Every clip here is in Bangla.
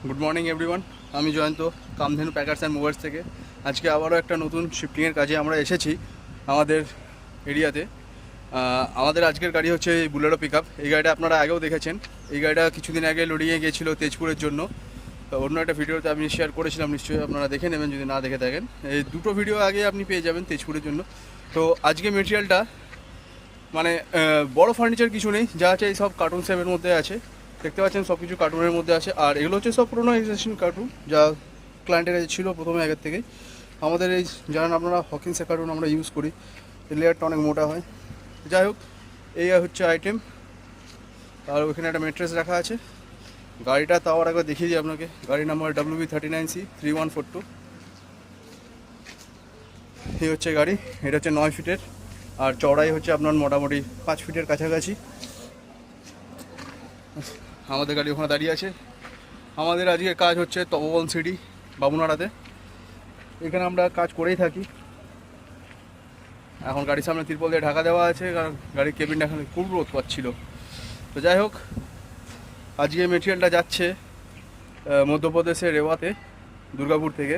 Good morning everyone. আমি Jayanta, Kamdhenu packers and movers থেকে। আজকে আবারও একটা নতুন শিফটিংয়ের কাজে আমরা এসেছি আমাদের এরিয়াতে। আমাদের আজকের গাড়ি হচ্ছে এই বুলেরো পিক আপ। এই গাড়িটা আপনারা আগেও দেখেছেন। এই গাড়িটা কিছুদিন আগে লোডিংয়ে গিয়েছিল তেজপুরের জন্য। অন্য একটা ভিডিওতে আমি শেয়ার করেছিলাম, নিশ্চয়ই আপনারা দেখে নেবেন যদি না দেখে থাকেন। এই দুটো ভিডিও আগে আপনি পেয়ে যাবেন তেজপুরের জন্য। তো আজকে মেটেরিয়ালটা মানে বড় ফার্নিচার কিছু নেই, যা আছে এই সব কার্টুন সেভের মধ্যে আছে। দেখতে পাচ্ছেন সব কিছু কার্টুনের মধ্যে আছে। আর এগুলো হচ্ছে সব পুরোনো এক্সিস্টিং কার্টুন, যা ক্লায়েন্টের কাছে ছিল প্রথমে আগের থেকেই। আমাদের এই জানেন আপনারা হকিন্সের কার্টুন আমরা ইউজ করি, এই লেয়ারটা অনেক মোটা হয়। যাই হোক, এই হচ্ছে আইটেম। আর ওইখানে একটা ম্যাট্রেস রাখা আছে। গাড়িটা তাও আর একবার দেখিয়ে দিই আপনাকে। গাড়ি নাম্বার WB39C3142। এই হচ্ছে গাড়ি। এটা হচ্ছে 9 ফিটের, আর চওড়াই হচ্ছে আপনার মোটামুটি 5 ফিটের কাছাকাছি। আমাদের গাড়ি ওখানে দাঁড়িয়ে আছে। আমাদের আজকের কাজ হচ্ছে তপবন সিটি, বাবুনাড়াতে। এখানে আমরা কাজ করেই থাকি। এখন গাড়ির সামনে তিরপল দিয়ে ঢাকা দেওয়া আছে, কারণ গাড়ির কেবিনটা এখানে খুব রোদ পাচ্ছিল। তো যাই হোক, আজকে মেটেরিয়ালটা যাচ্ছে মধ্যপ্রদেশের রেওয়াতে, দুর্গাপুর থেকে।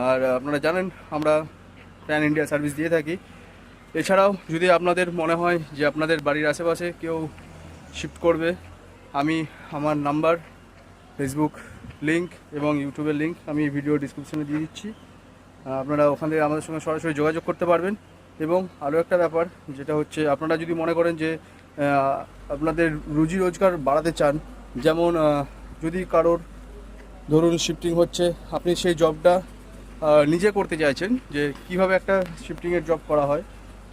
আর আপনারা জানেন আমরা প্যান ইন্ডিয়া সার্ভিস দিয়ে থাকি। এছাড়াও যদি আপনাদের মনে হয় যে আপনাদের বাড়ির আশেপাশে কেউ শিফট করবে, আমি আমার নাম্বার, ফেসবুক লিঙ্ক এবং ইউটিউবের লিঙ্ক আমি ভিডিও ডিসক্রিপশনে দিয়ে দিচ্ছি। আপনারা ওখান থেকে আমাদের সঙ্গে সরাসরি যোগাযোগ করতে পারবেন। এবং আরও একটা ব্যাপার, যেটা হচ্ছে আপনারা যদি মনে করেন যে আপনাদের রুজি রোজগার বাড়াতে চান, যেমন যদি কারোর ধরুন শিফটিং হচ্ছে, আপনি সেই জবটা নিজে করতে চাইছেন, যে কিভাবে একটা শিফটিংয়ের জব করা হয়,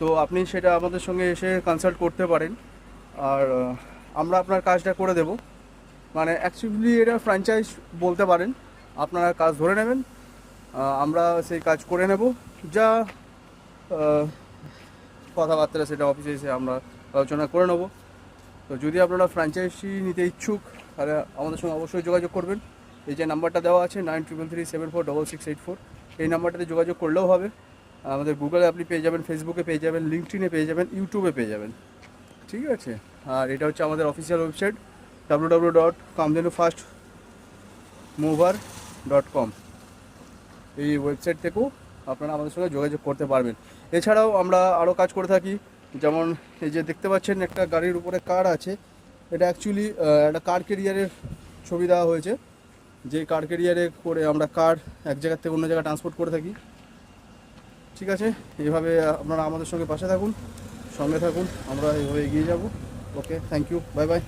তো আপনি সেটা আমাদের সঙ্গে এসে কনসাল্ট করতে পারেন। আর আমরা আপনার কাজটা করে দেব। মানে অ্যাকচুয়ালি এটা ফ্র্যাঞ্চাইজ বলতে পারেন। আপনারা কাজ ধরে নেবেন, আমরা সেই কাজ করে নেব। যা কথাবার্তা সেটা অফিসে এসে আমরা আলোচনা করে নেব। তো যদি আপনারা ফ্র্যাঞ্চাইজি নিতে ইচ্ছুক, তাহলে আমাদের সঙ্গে অবশ্যই যোগাযোগ করবেন। এই যে নাম্বারটা দেওয়া আছে 9333746684, এই নাম্বারটাতে যোগাযোগ করলেও হবে। আমাদের গুগলে আপনি পেয়ে যাবেন, ফেসবুকে পেয়ে যাবেন, লিঙ্কডইনে পেয়ে যাবেন, ইউটিউবে পেয়ে যাবেন। ঠিক আছে। আর এটা হচ্ছে আমাদের অফিসিয়াল ওয়েবসাইট www.kamdhenufastmover.com। এই ওয়েবসাইট থেকেও আপনারা আমাদের সঙ্গে যোগাযোগ করতে পারবেন। এছাড়াও আমরা আরও কাজ করে থাকি, যেমন এই যে দেখতে পাচ্ছেন একটা গাড়ির উপরে কার আছে। এটা অ্যাকচুয়ালি একটা কার ক্যারিয়ারের ছবি দেওয়া হয়েছে, যে কার ক্যারিয়ারে করে আমরা কার এক জায়গার থেকে অন্য জায়গায় ট্রান্সপোর্ট করে থাকি। ঠিক আছে, এইভাবে আপনারা আমাদের সঙ্গে পাশে থাকুন, সঙ্গে থাকুন, আমরা এইভাবে এগিয়ে যাব। ওকে, থ্যাংক ইউ, বাই বাই।